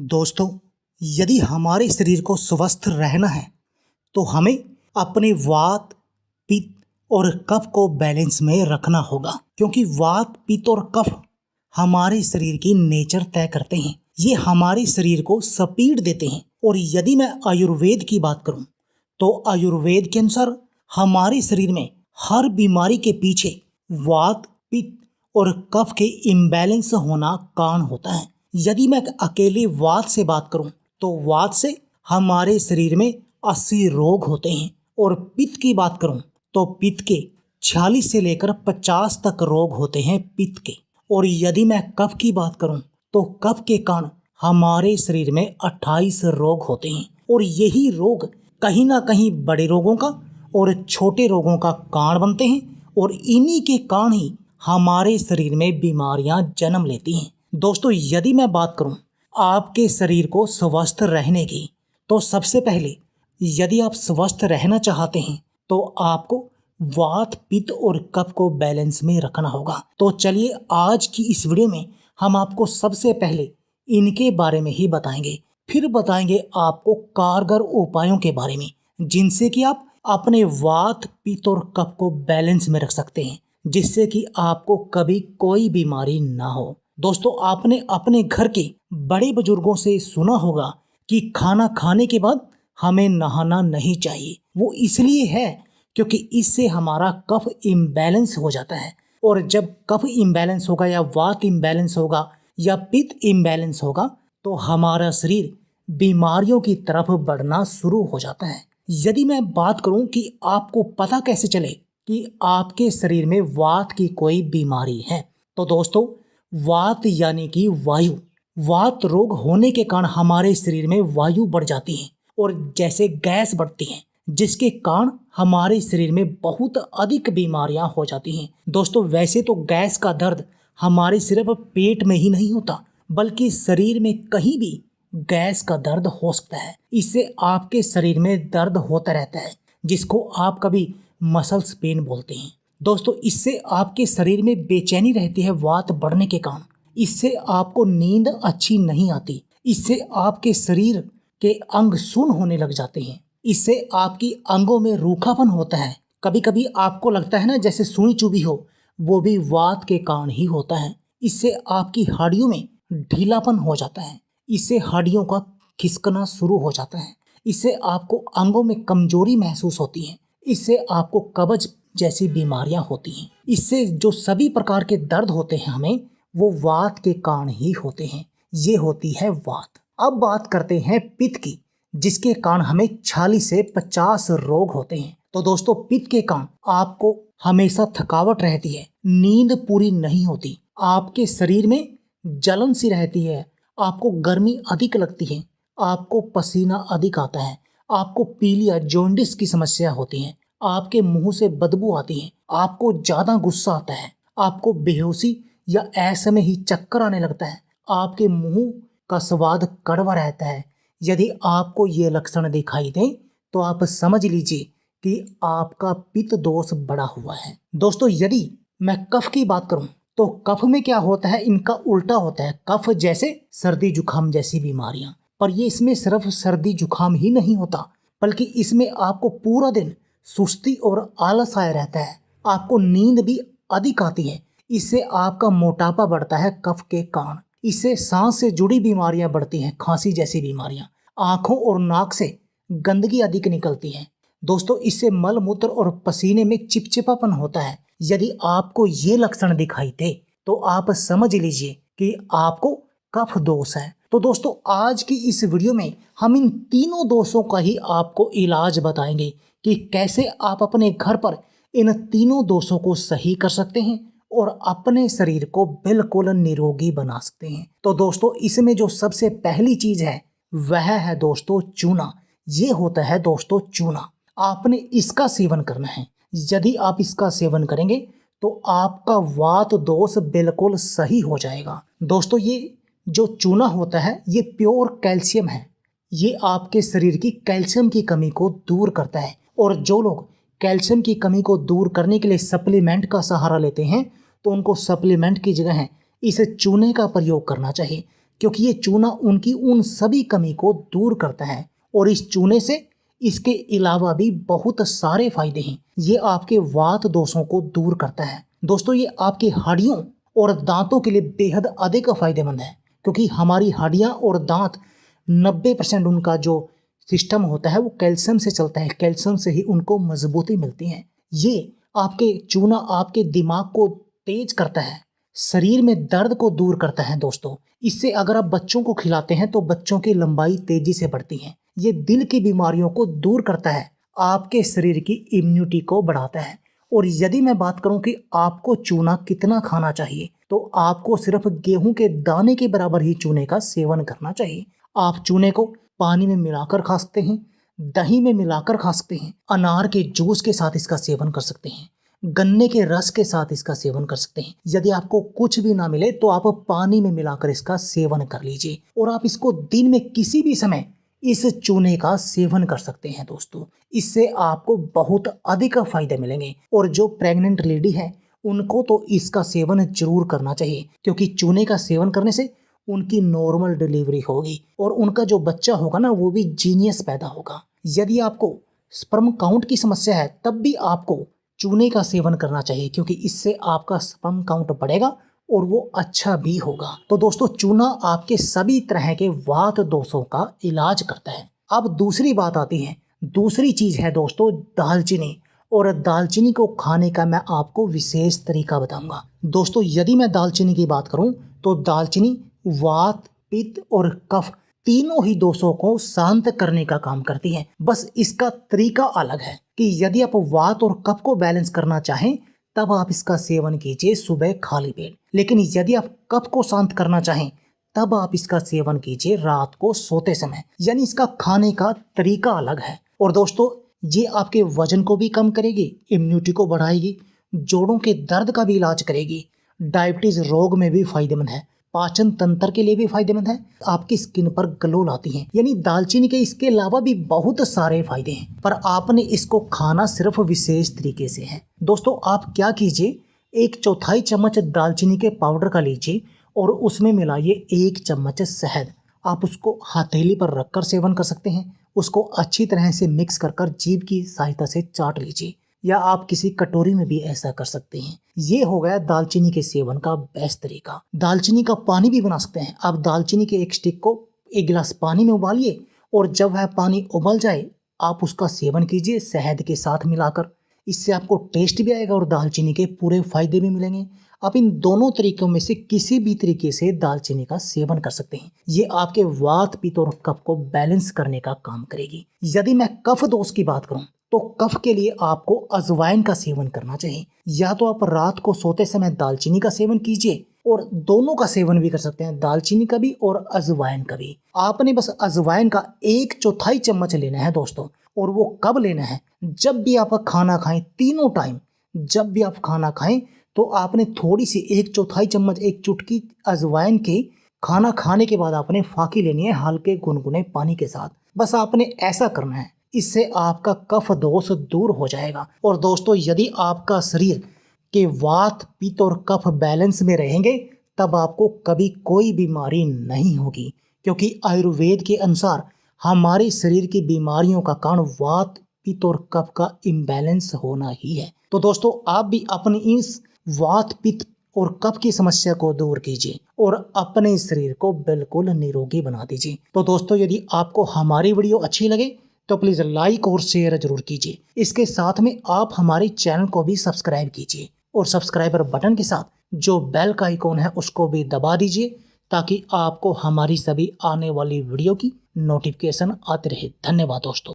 दोस्तों, यदि हमारे शरीर को स्वस्थ रहना है तो हमें अपने वात, पित्त और कफ को बैलेंस में रखना होगा, क्योंकि वात, पित्त और कफ हमारे शरीर की नेचर तय करते हैं। ये हमारे शरीर को स्पीड देते हैं। और यदि मैं आयुर्वेद की बात करूं तो आयुर्वेद के अनुसार हमारे शरीर में हर बीमारी के पीछे वात, पित्त और कफ के इम्बैलेंस होना कारण होता है। यदि मैं अकेले वात से बात करूं तो वात से हमारे शरीर में 80 रोग होते हैं, और पित्त की बात करूं तो पित्त के 46 से लेकर 50 तक रोग होते हैं पित्त के। और यदि मैं कफ की बात करूं तो कफ के कारण हमारे शरीर में 28 रोग होते हैं, और यही रोग कहीं ना कहीं बड़े रोगों का और छोटे रोगों का कारण बनते हैं, और इन्हीं के कारण ही हमारे शरीर में बीमारियां जन्म लेती हैं। दोस्तों, यदि मैं बात करूं आपके शरीर को स्वस्थ रहने की, तो सबसे पहले यदि आप स्वस्थ रहना चाहते हैं तो आपको वात, पित्त और कफ को बैलेंस में रखना होगा। तो चलिए, आज की इस वीडियो में हम आपको सबसे पहले इनके बारे में ही बताएंगे, फिर बताएंगे आपको कारगर उपायों के बारे में, जिनसे कि आप अपने वात, पित्त और कफ को बैलेंस में रख सकते हैं, जिससे कि आपको कभी कोई बीमारी ना हो। दोस्तों, आपने अपने घर के बड़े बुजुर्गों से सुना होगा कि खाना खाने के बाद हमें नहाना नहीं चाहिए। वो इसलिए है क्योंकि इससे हमारा कफ इम्बैलेंस हो जाता है, और जब कफ इम्बैलेंस होगा या वात इम्बैलेंस होगा या पित्त इम्बैलेंस होगा तो हमारा शरीर बीमारियों की तरफ बढ़ना शुरू हो जाता है। यदि मैं बात करूं कि आपको पता कैसे चले कि आपके शरीर में वात की कोई बीमारी है, तो दोस्तों, वात यानी कि वायु, वात रोग होने के कारण हमारे शरीर में वायु बढ़ जाती है, और जैसे गैस बढ़ती है, जिसके कारण हमारे शरीर में बहुत अधिक बीमारियां हो जाती हैं। दोस्तों, वैसे तो गैस का दर्द हमारे सिर्फ पेट में ही नहीं होता, बल्कि शरीर में कहीं भी गैस का दर्द हो सकता है। इससे आपके शरीर में दर्द होता रहता है, जिसको आप कभी मसल्स पेन बोलते हैं। दोस्तों, इससे आपके शरीर में बेचैनी रहती है वात बढ़ने के कारण। इससे आपको नींद अच्छी नहीं आती। इससे आपके शरीर के अंग सुन्न होने लग जाते हैं। इससे आपकी अंगों में रूखापन होता है। कभी कभी आपको लगता है ना जैसे सुई चुभी हो, वो भी वात के कारण ही होता है। इससे आपकी हड्डियों में ढीलापन हो जाता है। इससे हड्डियों का खिसकना शुरू हो जाता है। इससे आपको अंगों में कमजोरी महसूस होती है। इससे आपको कब्ज जैसी बीमारियां होती हैं। इससे जो सभी प्रकार के दर्द होते हैं हमें, वो वात के कारण ही होते हैं। ये होती है वात। अब बात करते हैं पित्त की, जिसके कारण हमें 40 से 50 रोग होते हैं। तो दोस्तों, पित्त के कारण आपको हमेशा थकावट रहती है, नींद पूरी नहीं होती, आपके शरीर में जलन सी रहती है, आपको गर्मी अधिक लगती है, आपको पसीना अधिक आता है, आपको पीलिया, जॉन्डिस की समस्या होती है, आपके मुंह से बदबू आती है, आपको ज्यादा गुस्सा आता है, आपको बेहोशी या ऐसे में ही चक्कर आने लगता है, आपके मुंह का स्वाद कड़वा रहता है। यदि आपको ये लक्षण दिखाई दें तो आप समझ लीजिए कि आपका पित्त दोष बढ़ा हुआ है। दोस्तों, यदि मैं कफ की बात करूं तो कफ में क्या होता है, इनका उल्टा होता है। कफ जैसे सर्दी जुकाम जैसी बीमारियां, पर ये इसमें सिर्फ सर्दी जुकाम ही नहीं होता, बल्कि इसमें आपको पूरा दिन सुस्ती और आलस आया रहता है, आपको नींद भी अधिक आती है। इससे आपका मोटापा बढ़ता है कफ के कारण। इससे सांस से जुड़ी बीमारियां बढ़ती हैं, खांसी जैसी बीमारियां। आंखों और नाक से गंदगी अधिक निकलती है। दोस्तों, इससे मल मूत्र और पसीने में चिपचिपापन होता है। यदि आपको ये लक्षण दिखाई दे तो आप समझ लीजिए कि आपको कफ दोष है। तो दोस्तों, आज की इस वीडियो में हम इन तीनों दोषों का ही आपको इलाज बताएंगे कि कैसे आप अपने घर पर इन तीनों दोषों को सही कर सकते हैं और अपने शरीर को बिल्कुल निरोगी बना सकते हैं। तो दोस्तों, इसमें जो सबसे पहली चीज है वह है दोस्तों चूना। ये होता है दोस्तों चूना। आपने इसका सेवन करना है। यदि आप इसका सेवन करेंगे तो आपका वात दोष बिल्कुल सही हो जाएगा। दोस्तों, ये जो चूना होता है ये प्योर कैल्शियम है। ये आपके शरीर की कैल्शियम की कमी को दूर करता है। और जो लोग कैल्शियम की कमी को दूर करने के लिए सप्लीमेंट का सहारा लेते हैं तो उनको सप्लीमेंट की जगह है इस चूने का प्रयोग करना चाहिए, क्योंकि ये चूना उनकी उन सभी कमी को दूर करता है। और इस चूने से इसके अलावा भी बहुत सारे फायदे हैं। ये आपके वात दोषों को दूर करता है। दोस्तों ये आपकी हड्डियों और दांतों के लिए बेहद अधिक फायदेमंद है, क्योंकि हमारी हड्डियां और दांत 90% उनका जो सिस्टम होता है वो कैल्शियम से चलता है। कैल्शियम से ही उनको मजबूती मिलती है। ये आपके चूना आपके दिमाग को तेज करता है, शरीर में दर्द को दूर करता है। दोस्तों इससे अगर आप बच्चों को खिलाते हैं तो बच्चों की लंबाई तेजी से बढ़ती है। ये दिल की बीमारियों को दूर करता है, आपके शरीर की इम्यूनिटी को बढ़ाता है। और यदि मैं बात करूं कि आपको चूना कितना खाना चाहिए, तो आपको सिर्फ गेहूं के दाने के बराबर ही चूने का सेवन करना चाहिए। आप चूने को पानी में मिलाकर खा सकते हैं, दही में मिलाकर खा सकते हैं, अनार के जूस के साथ इसका सेवन कर सकते हैं, गन्ने के रस के साथ इसका सेवन कर सकते हैं। यदि आपको कुछ भी ना मिले तो आप पानी में मिलाकर इसका सेवन कर लीजिए। और आप इसको दिन में किसी भी समय इस चूने का सेवन कर सकते हैं। दोस्तों इससे आपको बहुत अधिक फायदे मिलेंगे। और जो प्रेग्नेंट लेडी है उनको तो इसका सेवन जरूर करना चाहिए, क्योंकि चूने का सेवन करने से उनकी नॉर्मल डिलीवरी होगी और उनका जो बच्चा होगा ना वो भी जीनियस पैदा होगा। यदि आपको स्पर्म काउंट की समस्या है तब भी आपको चूने का सेवन करना चाहिए, क्योंकि इससे आपका स्पर्म काउंट बढ़ेगा और वो अच्छा भी होगा। तो दोस्तों चूना आपके सभी तरह के वात दोषों का इलाज करता है। अब दूसरी बात आती है, दूसरी चीज है दोस्तों दालचीनी। और दालचीनी को खाने का मैं आपको विशेष तरीका बताऊंगा। दोस्तों यदि मैं दालचीनी की बात करूं तो दालचीनी वात, पित्त और कफ तीनों ही दोषों को शांत करने का काम करती है। बस इसका तरीका अलग है कि यदि आप वात और कफ को बैलेंस करना चाहें तब आप इसका सेवन कीजिए सुबह खाली पेट, लेकिन यदि आप कफ को शांत करना चाहें तब आप इसका सेवन कीजिए रात को सोते समय। यानी इसका खाने का तरीका अलग है। और दोस्तों ये आपके वजन को भी कम करेगी, इम्यूनिटी को बढ़ाएगी, जोड़ों के दर्द का भी इलाज करेगी, डायबिटीज रोग में भी फायदेमंद है, पाचन तंत्र के लिए भी फायदेमंद है, आपकी स्किन पर ग्लो लाती है। यानी दालचीनी के इसके अलावा भी बहुत सारे फायदे हैं, पर आपने इसको खाना सिर्फ विशेष तरीके से है। दोस्तों आप क्या कीजिए, 1/4 चम्मच दालचीनी के पाउडर का लीजिए और उसमें मिलाइए 1 चम्मच शहद। आप उसको हथेली पर रखकर सेवन कर सकते हैं। उसको अच्छी तरह से मिक्स कर जीभ की सहायता से चाट लीजिए, या आप किसी कटोरी में भी ऐसा कर सकते हैं। ये हो गया दालचीनी के सेवन का बेस्ट तरीका। दालचीनी का पानी भी बना सकते हैं। आप दालचीनी के एक स्टिक को 1 गिलास पानी में उबालिए और जब वह पानी उबल जाए आप उसका सेवन कीजिए शहद के साथ मिलाकर। इससे आपको टेस्ट भी आएगा और दालचीनी के पूरे फायदे भी मिलेंगे। आप इन दोनों तरीकों में से किसी भी तरीके से दालचीनी का सेवन कर सकते हैं। ये आपके वात, पित्त और कफ को बैलेंस करने का काम करेगी। यदि मैं कफ दोष की बात करूं तो कफ के लिए आपको अजवाइन का सेवन करना चाहिए। या तो आप रात को सोते समय दालचीनी का सेवन कीजिए, और दोनों का सेवन भी कर सकते हैं, दालचीनी का भी और अजवाइन का भी। आपने बस अजवाइन का 1/4 चम्मच लेना है दोस्तों। और वो कब लेना है, जब भी आप खाना खाएं, तीनों टाइम जब भी आप खाना खाएं तो आपने थोड़ी सी 1/4 चम्मच, एक चुटकी अजवाइन के खाना खाने के बाद आपने फाकी लेनी है हल्के गुनगुने पानी के साथ। बस आपने ऐसा करना है, इससे आपका कफ दोष दूर हो जाएगा। और दोस्तों यदि आपका शरीर के वात, पित्त और कफ बैलेंस में रहेंगे तब आपको कभी कोई बीमारी नहीं होगी, क्योंकि आयुर्वेद के अनुसार हमारे शरीर की बीमारियों का कारण वात, पित्त और कफ का इम्बैलेंस होना ही है। तो दोस्तों आप भी अपनी इस वात, पित्त और कफ की समस्या को दूर कीजिए और अपने शरीर को बिल्कुल निरोगी बना दीजिए। तो दोस्तों यदि आपको हमारी वीडियो अच्छी लगे तो प्लीज़ लाइक और शेयर जरूर कीजिए। इसके साथ में आप हमारे चैनल को भी सब्सक्राइब कीजिए और सब्सक्राइबर बटन के साथ जो बेल का आइकॉन है उसको भी दबा दीजिए, ताकि आपको हमारी सभी आने वाली वीडियो की नोटिफिकेशन आती रहे। धन्यवाद दोस्तों।